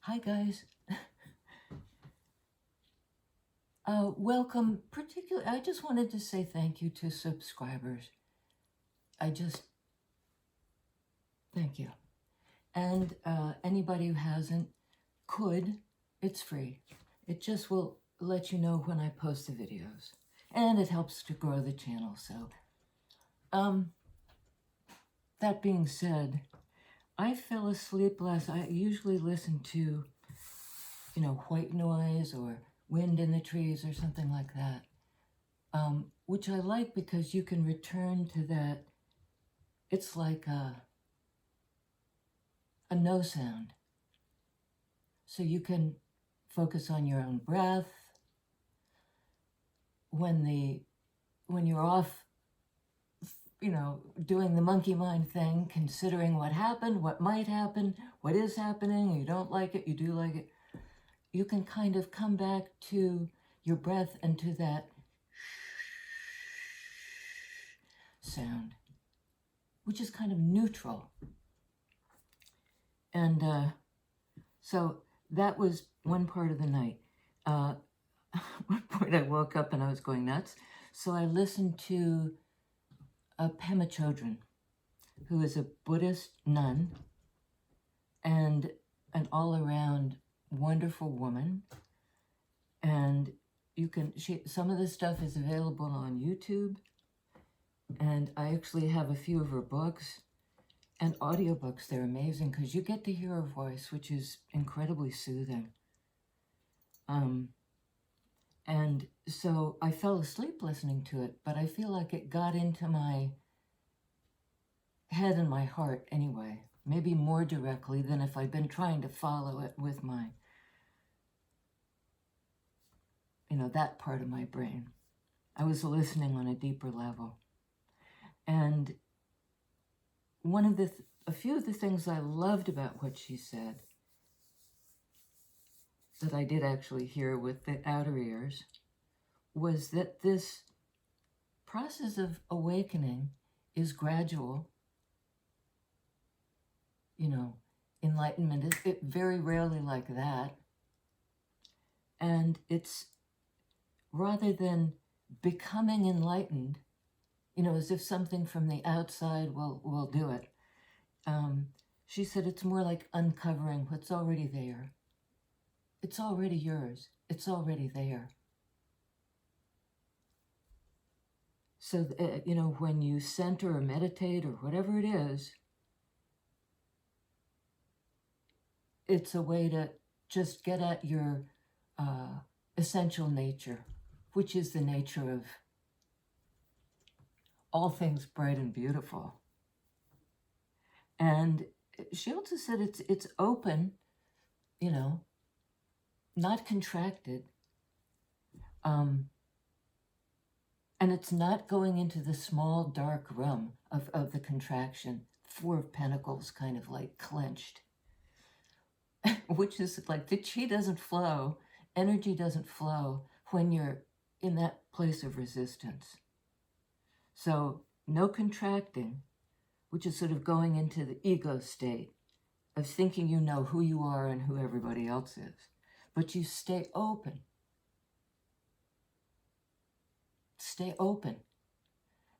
Hi guys. Welcome. Particularly, I just wanted to say thank you to subscribers. Thank you. And anybody who hasn't, it's free. It just will let you know when I post the videos. And it helps to grow the channel, so. That being said, I fell asleep I usually listen to, white noise or wind in the trees or something like that. Which I like because you can return to that. It's like a no sound. So you can focus on your own breath. When you're off, doing the monkey mind thing, considering what happened, what might happen, what is happening, you don't like it, you do like it, you can kind of come back to your breath and to that sound, which is kind of neutral. And so that was one part of the night. At one point I woke up and I was going nuts. So I listened to Pema Chodron, who is a Buddhist nun and an all-around wonderful woman. And some of this stuff is available on YouTube. And I actually have a few of her books and audiobooks. They're amazing because you get to hear her voice, which is incredibly soothing. And so I fell asleep listening to it, but I feel like it got into my head and my heart anyway, maybe more directly than if I'd been trying to follow it with my, that part of my brain. I was listening on a deeper level. And a few of the things I loved about what she said, that I did actually hear with the outer ears, was that this process of awakening is gradual. Enlightenment is very rarely like that. And it's rather than becoming enlightened, as if something from the outside will do it. She said it's more like uncovering what's already there. It's already yours. It's already there. So, when you center or meditate or whatever it is, it's a way to just get at your essential nature, which is the nature of all things bright and beautiful. And she also said it's open, not contracted. And it's not going into the small, dark room of the contraction, Four of Pentacles kind of like clenched, which is like the chi doesn't flow, energy doesn't flow when you're in that place of resistance. So no contracting, which is sort of going into the ego state of thinking you know who you are and who everybody else is. But you stay open. Stay open.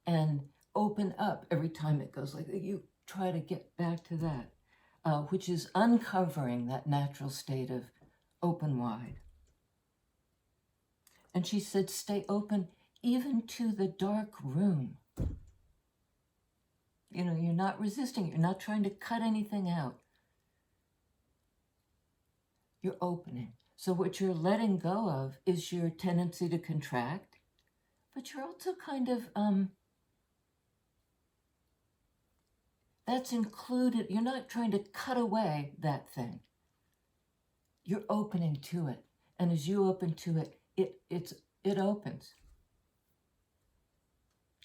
And open up every time it goes like that. You try to get back to that, which is uncovering that natural state of open wide. And she said, stay open even to the dark room. You're not resisting. You're not trying to cut anything out. You're opening. So what you're letting go of is your tendency to contract, but you're also kind of, that's included. You're not trying to cut away that thing. You're opening to it. And as you open to it, it opens.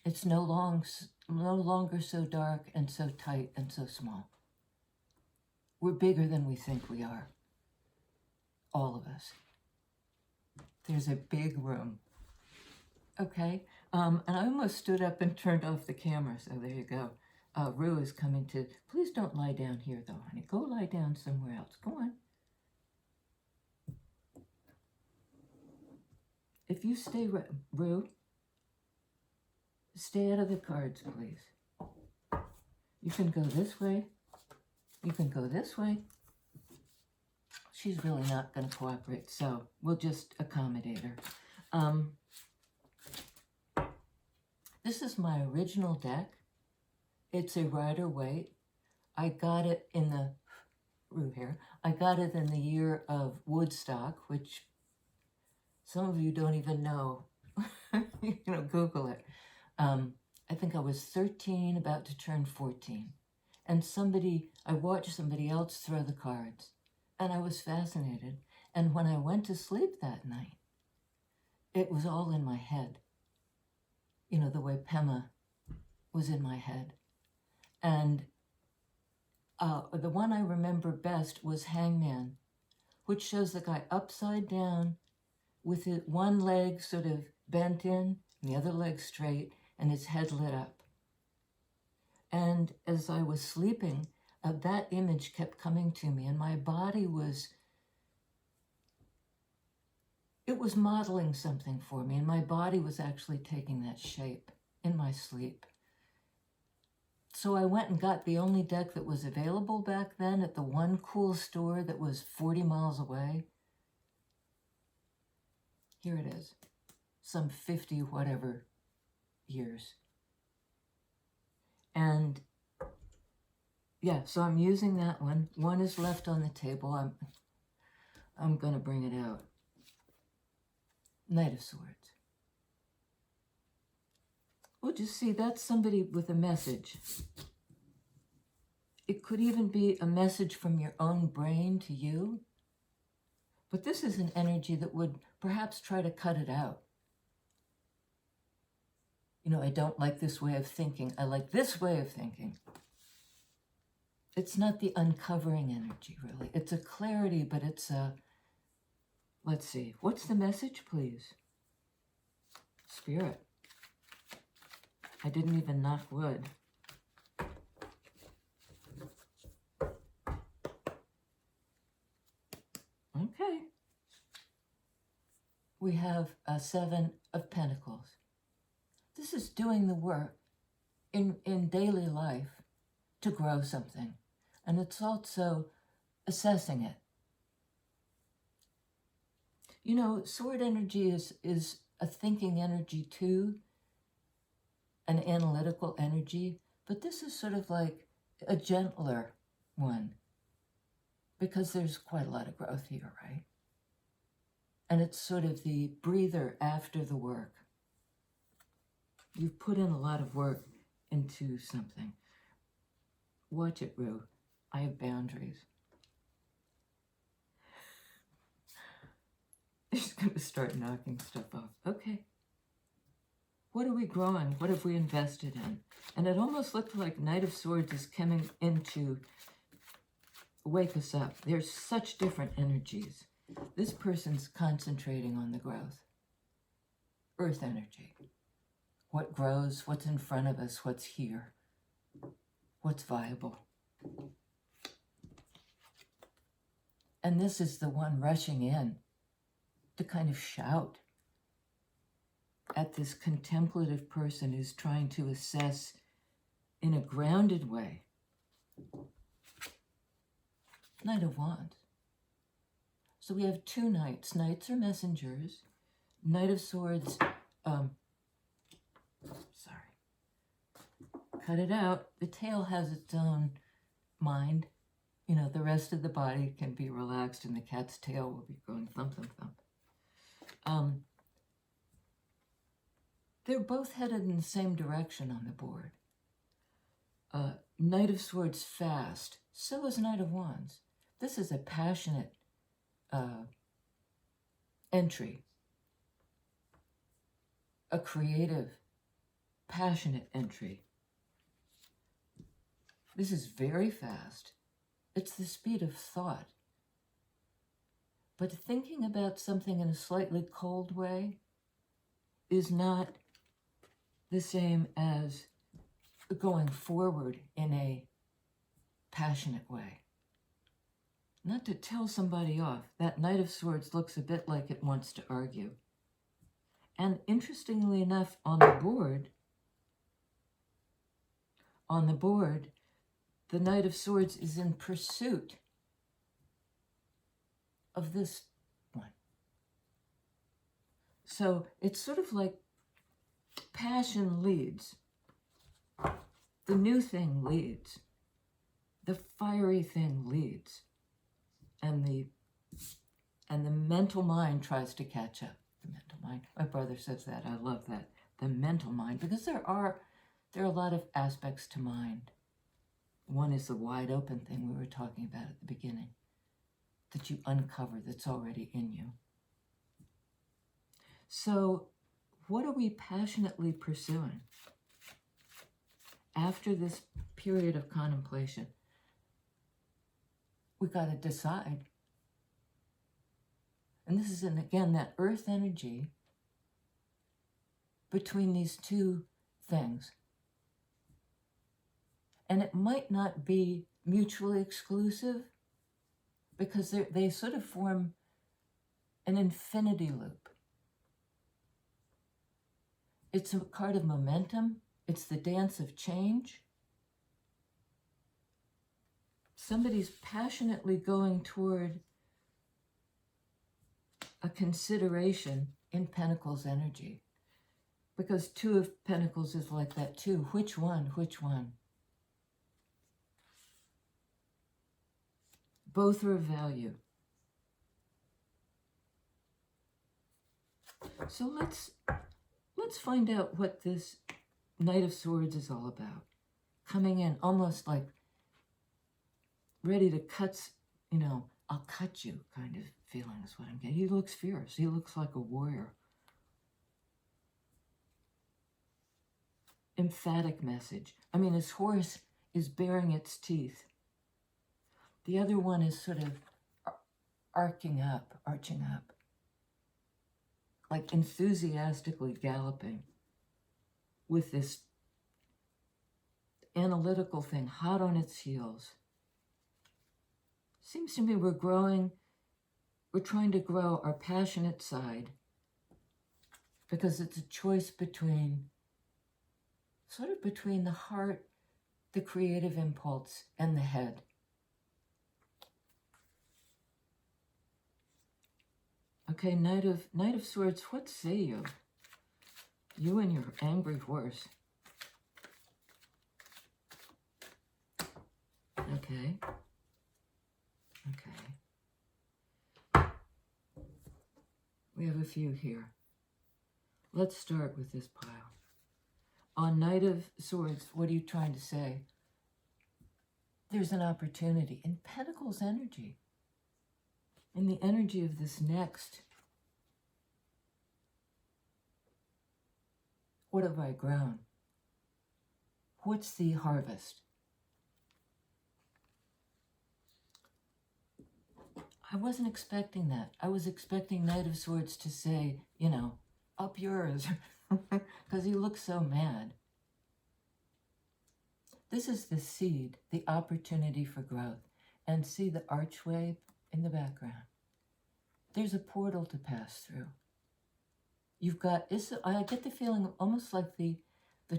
It's no longer so dark and so tight and so small. We're bigger than we think we are. All of us. There's a big room. Okay? And I almost stood up and turned off the camera, so there you go. Rue is coming to, please don't lie down here though, honey. Go lie down somewhere else. Go on. if you stay, Rue, stay out of the cards, please. You can go this way. You can go this way. She's really not going to cooperate, so we'll just accommodate her. This is my original deck. It's a Rider-Waite. I got it in the I got it in the year of Woodstock, which some of you don't even know. Google it. I think I was 13, about to turn 14. And I watched somebody else throw the cards. And I was fascinated. And when I went to sleep that night, it was all in my head. The way Pema was in my head. And the one I remember best was Hangman, which shows the guy upside down with one leg sort of bent in and the other leg straight and his head lit up. And as I was sleeping, that image kept coming to me, and my body was modeling something for me, and my body was actually taking that shape in my sleep. So I went and got the only deck that was available back then at the one cool store that was 40 miles away. Here it is, some 50 whatever years. And yeah, so I'm using that one. One is left on the table. I'm going to bring it out. Knight of Swords. Well, just see, that's somebody with a message. It could even be a message from your own brain to you. But this is an energy that would perhaps try to cut it out. I don't like this way of thinking. I like this way of thinking. It's not the uncovering energy, really. It's a clarity, but it's a... Let's see. What's the message, please? Spirit. I didn't even knock wood. Okay. We have a 7 of Pentacles. This is doing the work in daily life to grow something. And it's also assessing it. Sword energy is a thinking energy too, an analytical energy, but this is sort of like a gentler one because there's quite a lot of growth here, right? And it's sort of the breather after the work. You've put in a lot of work into something. Watch it, Rue. I have boundaries. She's going to start knocking stuff off. Okay. What are we growing? What have we invested in? And it almost looked like Knight of Swords is coming in to wake us up. There's such different energies. This person's concentrating on the growth. Earth energy. What grows, what's in front of us, what's here, what's viable. And this is the one rushing in to kind of shout at this contemplative person who's trying to assess in a grounded way. Knight of Wands. So we have 2 knights. Knights are messengers. Knight of Swords, sorry. Cut it out. The tail has its own mind. The rest of the body can be relaxed and the cat's tail will be going thump, thump, thump. They're both headed in the same direction on the board. Knight of Swords fast. So is Knight of Wands. This is a passionate entry. A creative, passionate entry. This is very fast. It's the speed of thought. But thinking about something in a slightly cold way is not the same as going forward in a passionate way. Not to tell somebody off, that Knight of Swords looks a bit like it wants to argue. And interestingly enough, on the board, the Knight of Swords is in pursuit of this one. So it's sort of like passion leads. The new thing leads. The fiery thing leads. And the mental mind tries to catch up. The mental mind. My brother says that. I love that. The mental mind. Because there are a lot of aspects to mind. One is the wide open thing we were talking about at the beginning. That you uncover, that's already in you. So, what are we passionately pursuing after this period of contemplation? We got to decide. And this is, again, that earth energy between these two things. And it might not be mutually exclusive because they sort of form an infinity loop. It's a card of momentum. It's the dance of change. Somebody's passionately going toward a consideration in Pentacles energy. Because Two of Pentacles is like that too. Which one? Which one? Both are of value. So let's find out what this Knight of Swords is all about. Coming in almost like ready to cut, I'll cut you kind of feeling is what I'm getting. He looks fierce. He looks like a warrior. Emphatic message. I mean, his horse is baring its teeth. The other one is sort of arching up, like enthusiastically galloping with this analytical thing hot on its heels. Seems to me we're trying to grow our passionate side because it's a choice between the heart, the creative impulse, and the head. Okay, Knight of Swords, what say you? You and your angry horse. Okay. We have a few here. Let's start with this pile. On Knight of Swords, what are you trying to say? There's an opportunity in Pentacles energy. In the energy of this next. What have I grown? What's the harvest? I wasn't expecting that. I was expecting Knight of Swords to say, up yours, because he looks so mad. This is the seed, the opportunity for growth. And see the archway in the background. There's a portal to pass through. You've got, I get the feeling almost like the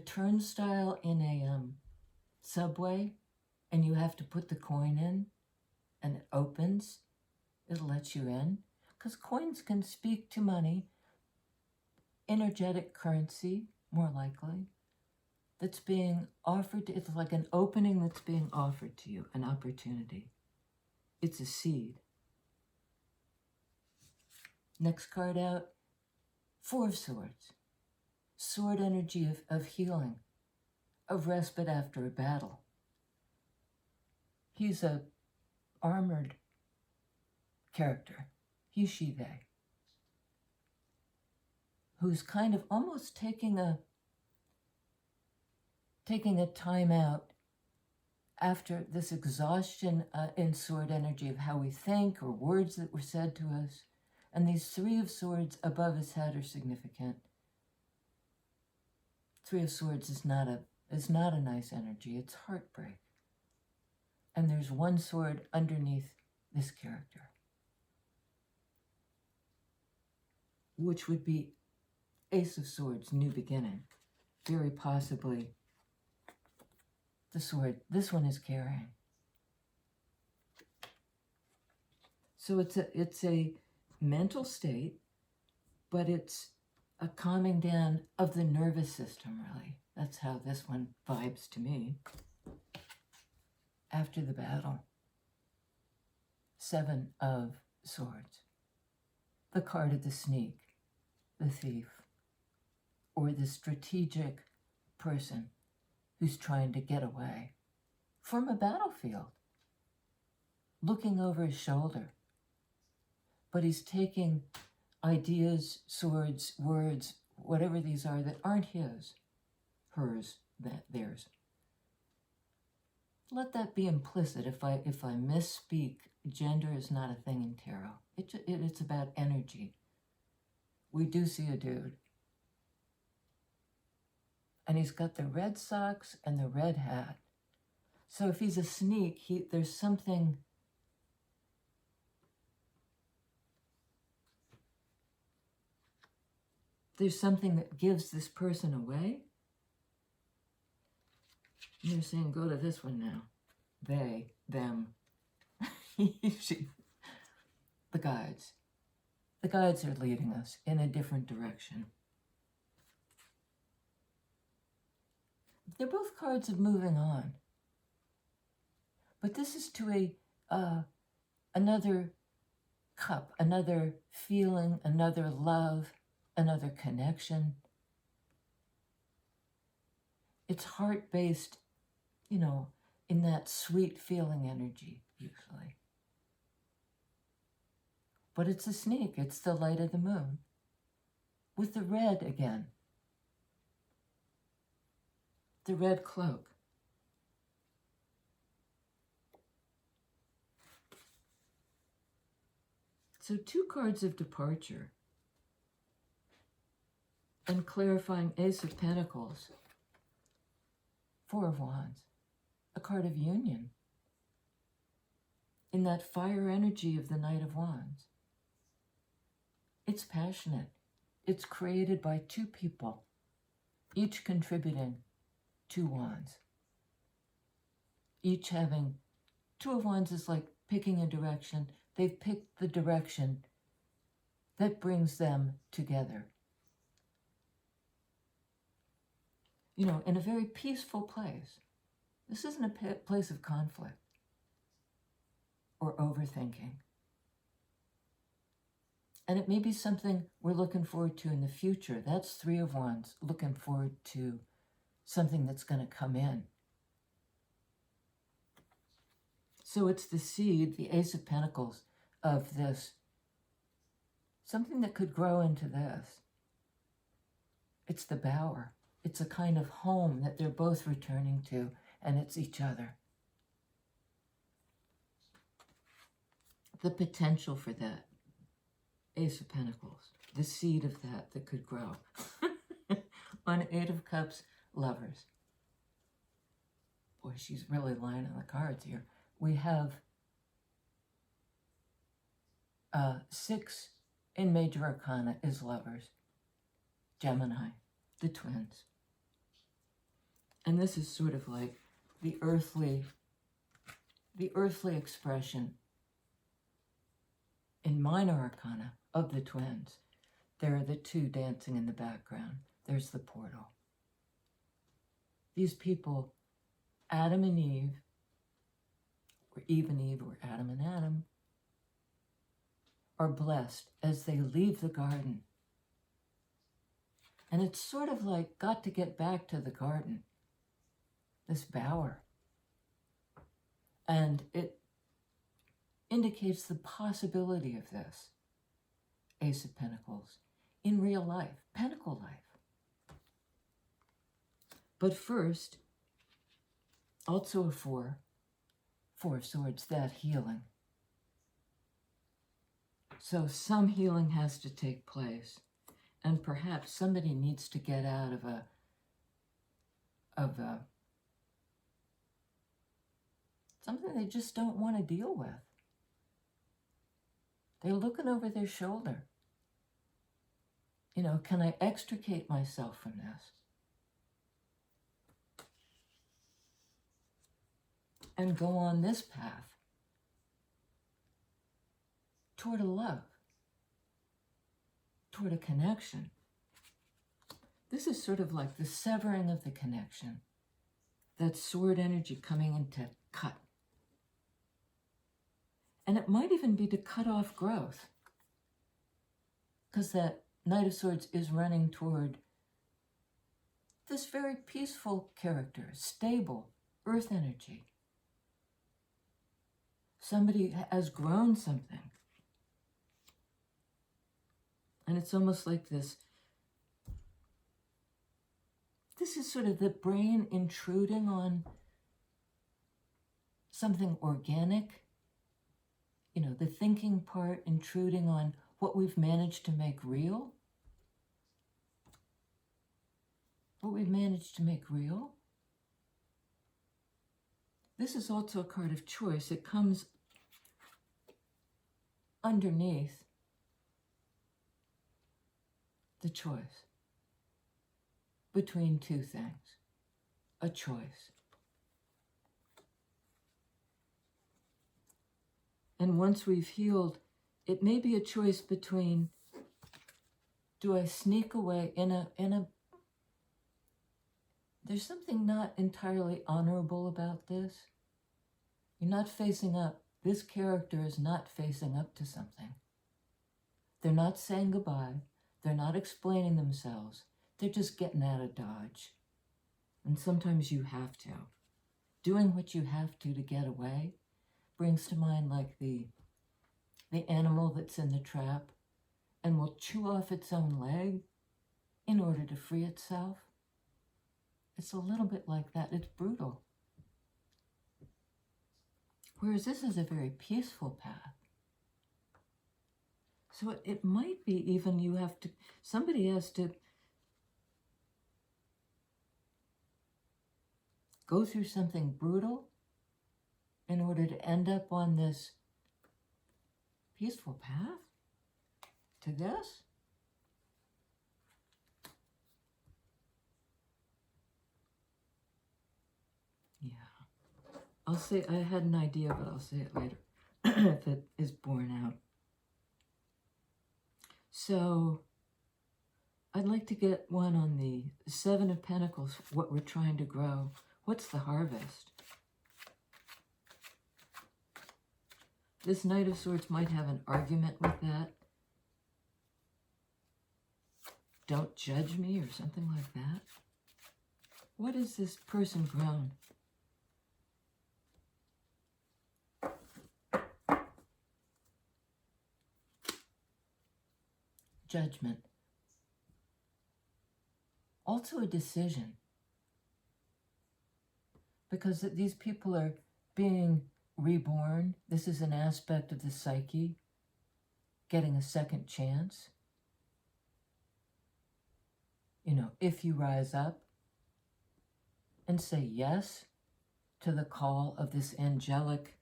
turnstile in a subway, and you have to put the coin in, and it opens. It lets you in. Because coins can speak to money, energetic currency, more likely, that's being offered. It's like an opening that's being offered to you, an opportunity. It's a seed. Next card out, Four of Swords. Sword energy of healing, of respite after a battle. He's a armored character. He, she, they. Who's kind of almost taking a time out after this exhaustion in sword energy of how we think or words that were said to us. And these Three of Swords above his head are significant. Three of Swords is not a nice energy. It's heartbreak. And there's one sword underneath this character, which would be Ace of Swords, new beginning. Very possibly the sword this one is carrying. So it's a mental state, but it's a calming down of the nervous system, really. That's how this one vibes to me. After the battle. 7 of Swords. The card of the sneak, the thief, or the strategic person who's trying to get away from a battlefield, looking over his shoulder. But he's taking ideas, swords, words, whatever these are that aren't his, hers, theirs. Let that be implicit. If I misspeak, gender is not a thing in tarot. It's about energy. We do see a dude. And he's got the red socks and the red hat. So if he's a sneak, there's something that gives this person away. And they're saying, go to this one now. They, them. The guides. The guides are leading us in a different direction. They're both cards of moving on. But this is to another cup, another feeling, another love, another connection. It's heart-based, in that sweet feeling energy, usually. But it's a sneak. It's the light of the moon. With the red again. The red cloak. So 2 cards of departure. And clarifying Ace of Pentacles. 4 of Wands. A card of union. In that fire energy of the Knight of Wands. It's passionate. It's created by 2 people, each contributing 2 wands. Each having 2 of Wands is like picking a direction. They've picked the direction that brings them together. In a very peaceful place. This isn't a place of conflict or overthinking. And it may be something we're looking forward to in the future. That's 3 of Wands, looking forward to something that's going to come in. So it's the seed, the Ace of Pentacles, of this. Something that could grow into this. It's the bower. It's a kind of home that they're both returning to, and it's each other. The potential for that. Ace of Pentacles, the seed of that could grow. On 8 of Cups, lovers. Boy, she's really lying on the cards here. We have 6 in Major Arcana is lovers. Gemini, the twins. And this is sort of like the earthly expression in Minor Arcana of the twins. There are the 2 dancing in the background. There's the portal. These people, Adam and Eve, or Eve and Eve, or Adam and Adam, are blessed as they leave the garden. And it's sort of like got to get back to the garden, this bower. And it indicates the possibility of this, Ace of Pentacles, in real life, Pentacle life. But first, also a 4 of Swords, that healing. So some healing has to take place, and perhaps somebody needs to get out of something they just don't want to deal with. They're looking over their shoulder You know, can I extricate myself from this? And go on this path toward a love, toward a connection. This is sort of like the severing of the connection. That sword energy coming in to cut. And it might even be to cut off growth. Because that Knight of Swords is running toward this very peaceful character, stable, earth energy. Somebody has grown something. And it's almost like this is sort of the brain intruding on something organic. You know, the thinking part intruding on what we've managed to make real. What we've managed to make real. This is also a card of choice. It comes underneath the choice between two things. A choice. And once we've healed, it may be a choice between, do I sneak away in a there's something not entirely honorable about this. You're not facing up. This character is not facing up to something. They're not saying goodbye. They're not explaining themselves. They're just getting out of Dodge. And sometimes you have to. Doing what you have to get away brings to mind like the animal that's in the trap and will chew off its own leg in order to free itself. It's a little bit like that. It's brutal. Whereas this is a very peaceful path. So it might be even somebody has to go through something brutal in order to end up on this peaceful path to this. Yeah. I'll say, I had an idea, but I'll say it later if it is borne out. So I'd like to get one on the Seven of Pentacles, what we're trying to grow. What's the harvest? This Knight of Swords might have an argument with that. Don't judge me or something like that. What is this person grown? Judgment. Also a decision. Because these people are being reborn. This is an aspect of the psyche. Getting a second chance. You know, if you rise up and say yes to the call of this angelic.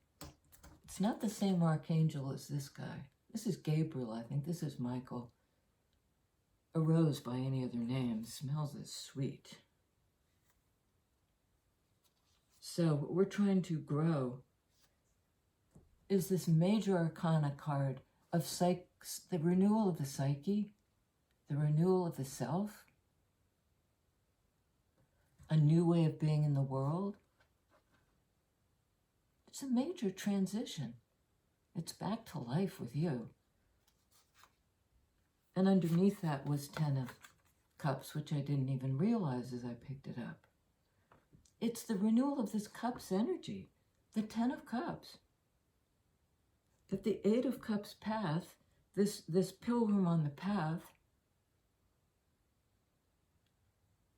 It's not the same archangel as this guy. This is Gabriel, I think. This is Michael. A rose by any other name smells as sweet. So what we're trying to grow is this major arcana card of the renewal of the psyche, the renewal of the self, a new way of being in the world. It's a major transition. It's back to life with you. And underneath that was 10 of Cups, which I didn't even realize as I picked it up. It's the renewal of this Cups energy, the 10 of Cups. That the 8 of Cups path, this pilgrim on the path,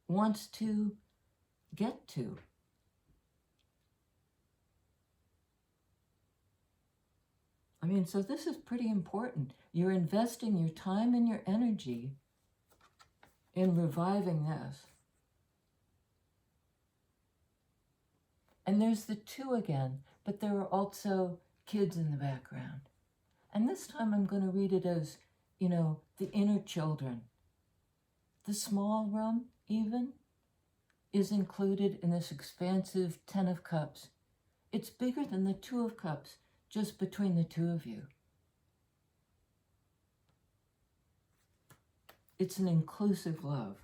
wants to get to. I mean, so this is pretty important. You're investing your time and your energy in reviving this. And there's the 2 again, but there are also kids in the background. And this time I'm going to read it as, you know, the inner children The small room, even, is included in this expansive 10 of Cups. It's bigger than the 2 of Cups, just between the two of you. It's an inclusive love.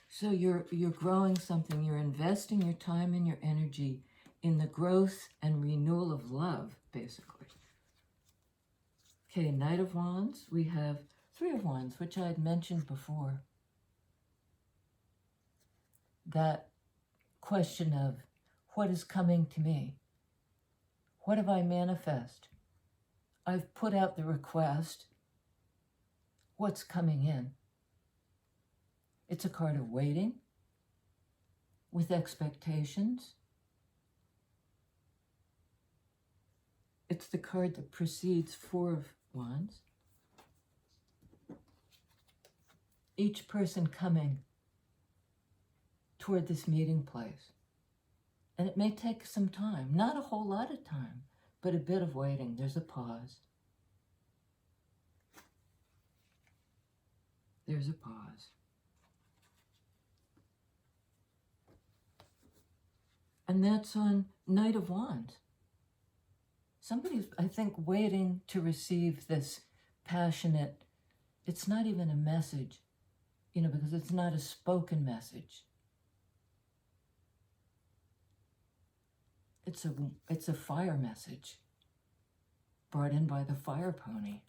So you're growing something. You're investing your time and your energy in the growth and renewal of love, basically. Okay, Knight of Wands. We have 3 of Wands, which I had mentioned before. That question of what is coming to me? What have I manifest? I've put out the request. What's coming in? It's a card of waiting with expectations. It's the card that precedes 4 of Wands. Each person coming toward this meeting place. And it may take some time, not a whole lot of time, but a bit of waiting. There's a pause. There's a pause. And that's on Knight of Wands. Somebody's, I think, waiting to receive this passionate, it's not even a message, because it's not a spoken message. It's a fire message brought in by the fire pony.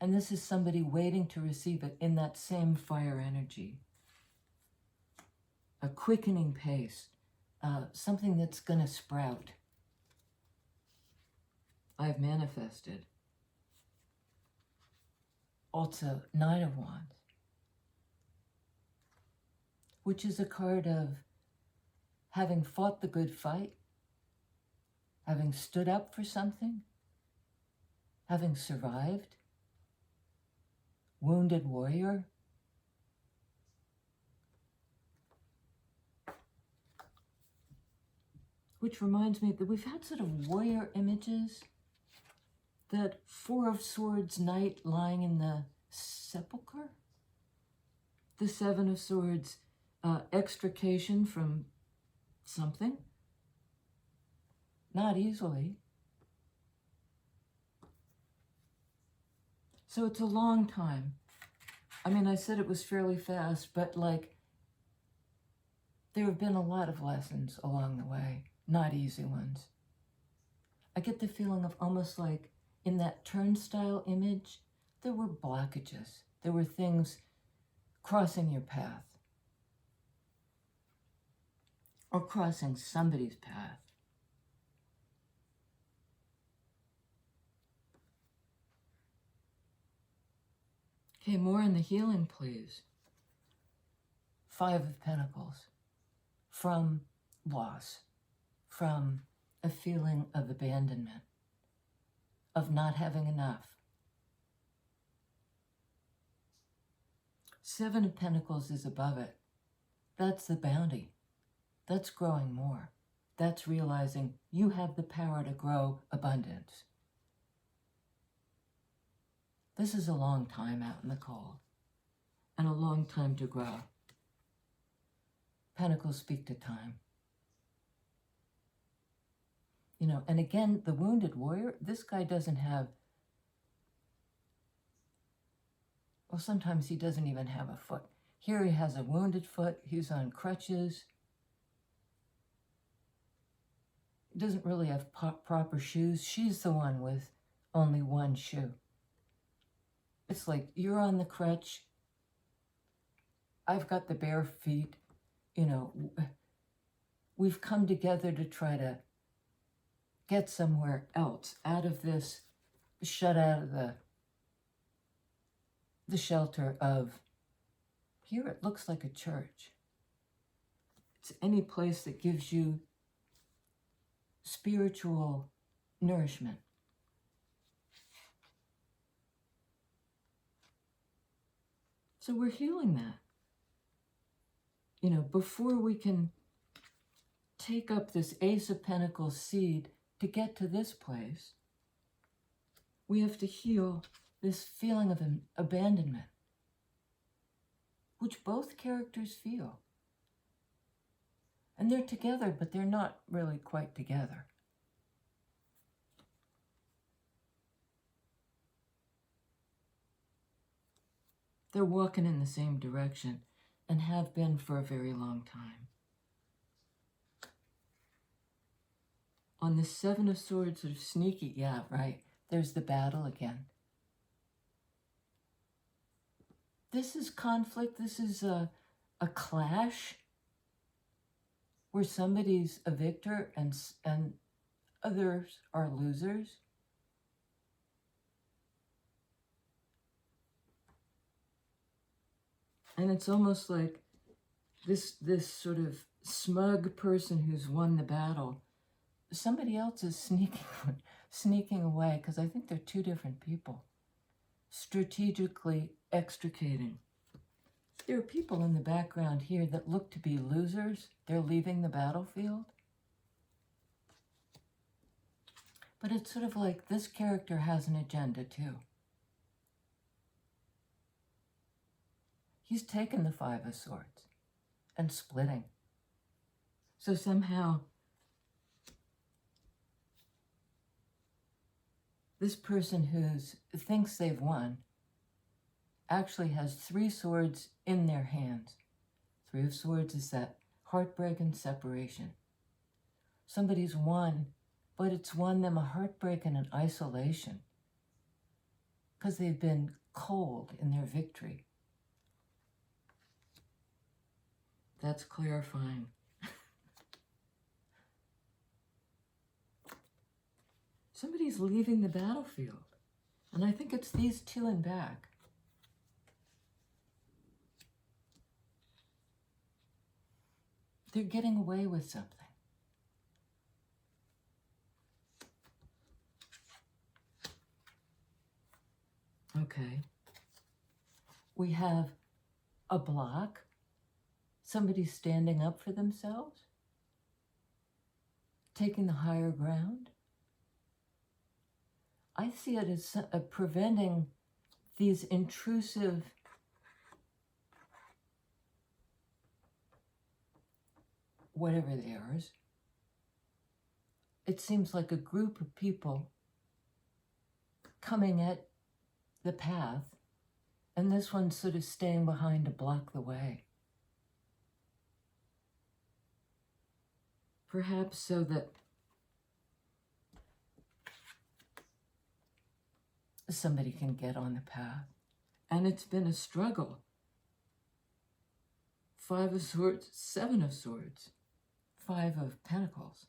And this is somebody waiting to receive it in that same fire energy. A quickening pace, something that's going to sprout. I've manifested. Also, 9 of Wands, which is a card of having fought the good fight, having stood up for something, having survived, wounded warrior. Which reminds me that we've had sort of warrior images. That 4 of Swords knight lying in the sepulcher. The 7 of Swords extrication from something. Not easily. So it's a long time. I mean, I said it was fairly fast, but there have been a lot of lessons along the way. Not easy ones. I get the feeling of almost like in that turnstile image, there were blockages. There were things crossing your path. Or crossing somebody's path. Okay, more in the healing, please. 5 of Pentacles. From loss. From a feeling of abandonment, of not having enough. 7 of Pentacles is above it. That's the bounty. That's growing more. That's realizing you have the power to grow abundance. This is a long time out in the cold, and a long time to grow. Pentacles speak to time. And again, the wounded warrior, this guy doesn't have, well, sometimes he doesn't even have a foot. Here he has a wounded foot. He's on crutches. He doesn't really have proper shoes. She's the one with only one shoe. It's like, you're on the crutch. I've got the bare feet. We've come together to try to get somewhere else, out of this, shut out of the shelter of, here it looks like a church. It's any place that gives you spiritual nourishment. So we're healing that. Before we can take up this Ace of Pentacles seed to get to this place, we have to heal this feeling of abandonment, which both characters feel. And they're together, but they're not really quite together. They're walking in the same direction and have been for a very long time. On the Seven of Swords, sort of sneaky, yeah, right, there's the battle again. This is conflict, this is a clash where somebody's a victor and others are losers. And it's almost like this sort of smug person who's won the battle, somebody else is sneaking away, because I think they're two different people, strategically extricating. There are people in the background here that look to be losers. They're leaving the battlefield. But it's sort of like this character has an agenda too. He's taken the Five of Swords and splitting. So somehow this person who thinks they've won actually has 3 swords in their hands. 3 of Swords is that heartbreak and separation. Somebody's won, but it's won them a heartbreak and an isolation because they've been cold in their victory. That's clarifying. Somebody's leaving the battlefield, and I think it's these two in back. They're getting away with something. Okay. We have a block. Somebody's standing up for themselves, taking the higher ground. I see it as preventing these intrusive whatever they are. It seems like a group of people coming at the path, and this one's sort of staying behind to block the way. Perhaps so that somebody can get on the path. And it's been a struggle. 5 of Swords, 7 of Swords, 5 of Pentacles.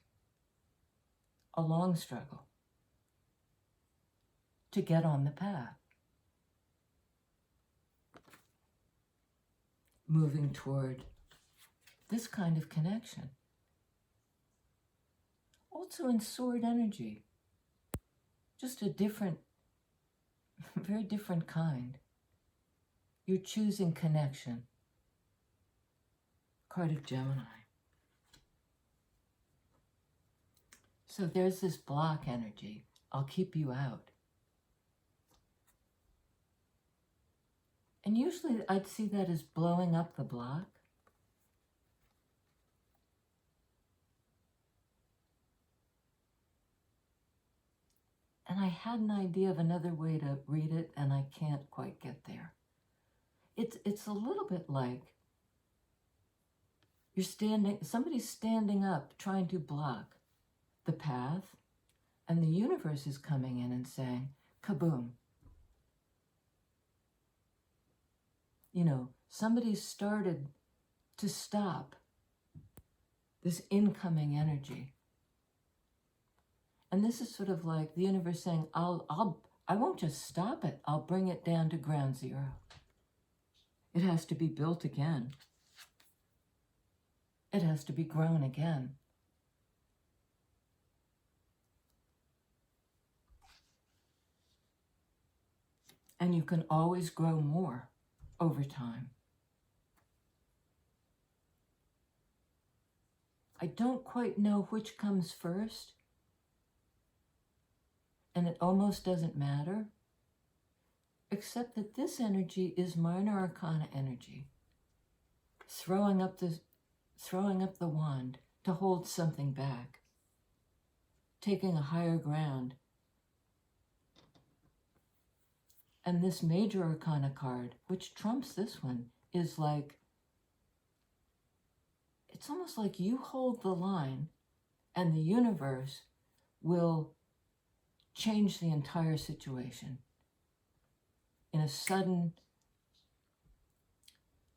A long struggle to get on the path. Moving toward this kind of connection. Also in sword energy, just a different, very different kind. You're choosing connection. Card of Gemini. So there's this block energy. I'll keep you out. And usually I'd see that as blowing up the block. And I had an idea of another way to read it, and I can't quite get there. It's a little bit like somebody's standing up trying to block the path, and the universe is coming in and saying, kaboom. You know, somebody started to stop this incoming energy. And this is sort of like the universe saying, I won't just stop it. I'll bring it down to ground zero. It has to be built again. It has to be grown again. And you can always grow more over time. I don't quite know which comes first. And it almost doesn't matter. except that this energy is minor arcana energy, throwing up the wand to hold something back, taking a higher ground. And this major arcana card, which trumps this one, is like, it's almost like you hold the line and the universe will change the entire situation in a sudden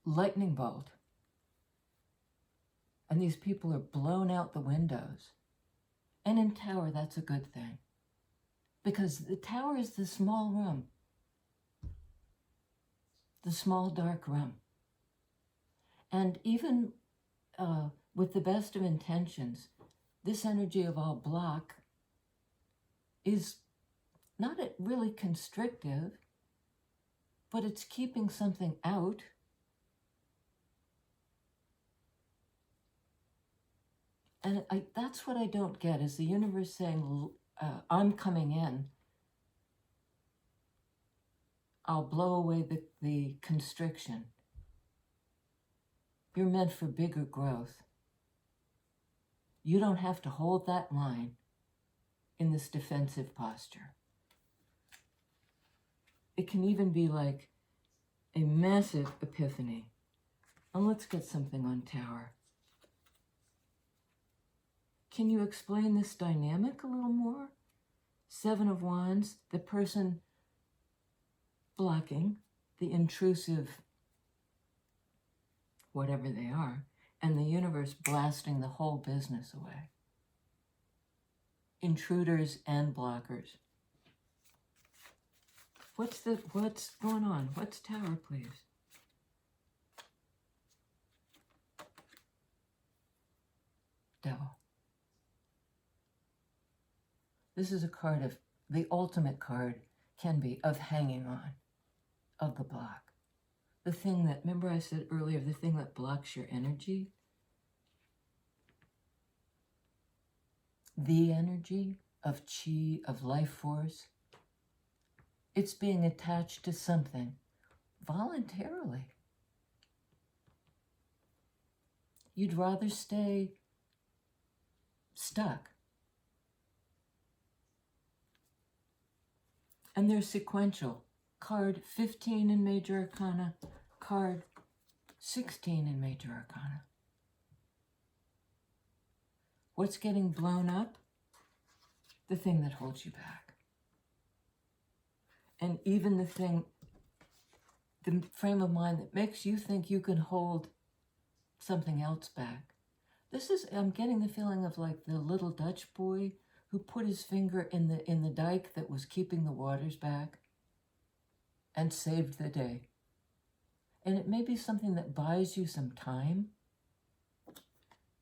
lightning bolt. And these people are blown out the windows. And in Tower, that's a good thing. Because the Tower is the small room. The small dark room. And even with the best of intentions, this energy of all block is not really constrictive, but it's keeping something out. And that's what I don't get, is the universe saying, I'm coming in. I'll blow away the constriction. You're meant for bigger growth. You don't have to hold that line in this defensive posture. It can even be like a massive epiphany. And let's get something on Tower. Can you explain this dynamic a little more? 7 of Wands, the person blocking, the intrusive, whatever they are, and the universe blasting the whole business away. Intruders and blockers. What's going on? What's Tower, please? Devil. This is a card of, the ultimate card can be of hanging on, of the block. The thing that, remember I said earlier, the thing that blocks your energy? The energy of chi, of life force. It's being attached to something voluntarily. You'd rather stay stuck. And they're sequential. Card 15 in Major Arcana, card 16 in Major Arcana. What's getting blown up? The thing that holds you back. And even the thing, the frame of mind that makes you think you can hold something else back. This is, I'm getting the feeling of like the little Dutch boy who put his finger in the dike that was keeping the waters back and saved the day. And it may be something that buys you some time,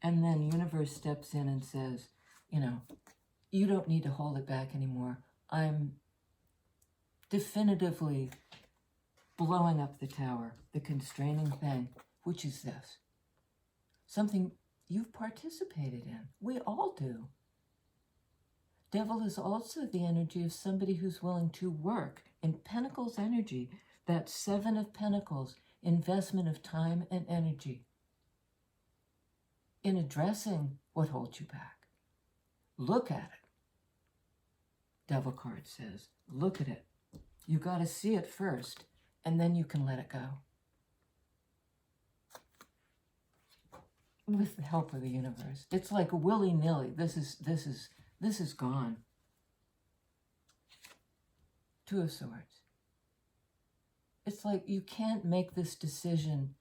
and then the universe steps in and says, you know, you don't need to hold it back anymore. I'm definitively blowing up the Tower, the constraining thing, which is this. Something you've participated in. We all do. Devil is also the energy of somebody who's willing to work in Pentacles energy, that 7 of Pentacles, investment of time and energy in addressing what holds you back. Look at it. Devil card says, look at it. You got to see it first, and then you can let it go. With the help of the universe. It's like willy-nilly. This is gone. 2 of Swords. It's like you can't make this decision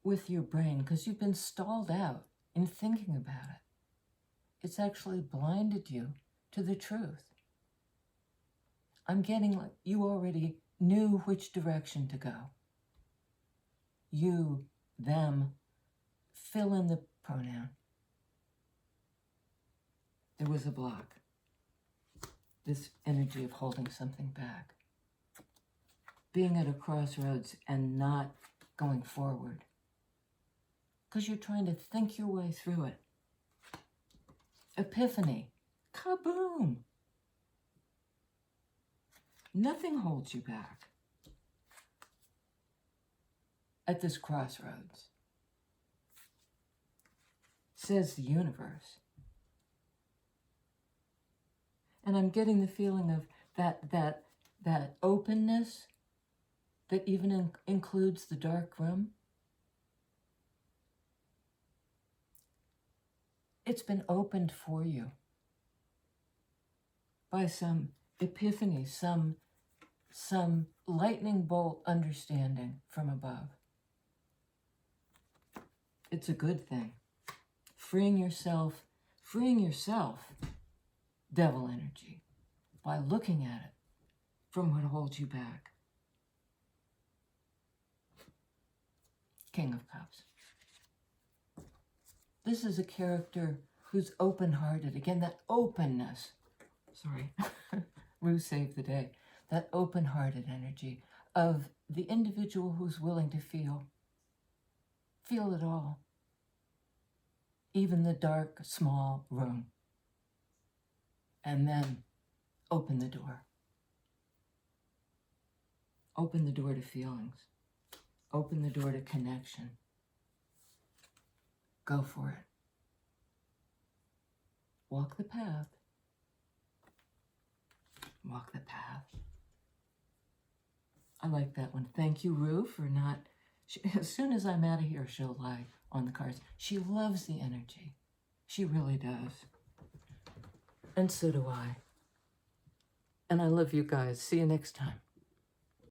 with your brain because you've been stalled out in thinking about it. It's actually blinded you to the truth. I'm getting like you already knew which direction to go. You, them, fill in the pronoun. There was a block. This energy of holding something back. Being at a crossroads and not going forward. Because you're trying to think your way through it. Epiphany. Kaboom! Nothing holds you back at this crossroads, says the universe. And I'm getting the feeling of that openness that even includes the dark room. It's been opened for you by some epiphany, some lightning bolt understanding from above. It's a good thing. Freeing yourself, devil energy, by looking at it from what holds you back. King of Cups. This is a character who's open-hearted. Again, that openness. Sorry, Rue saved the day. That open-hearted energy of the individual who's willing to feel it all. Even the dark, small room. And then open the door. Open the door to feelings. Open the door to connection. Go for it. Walk the path. Walk the path. I like that one. Thank you, Rue, for not... as soon as I'm out of here, she'll lie on the cards. She loves the energy. She really does. And so do I. And I love you guys. See you next time.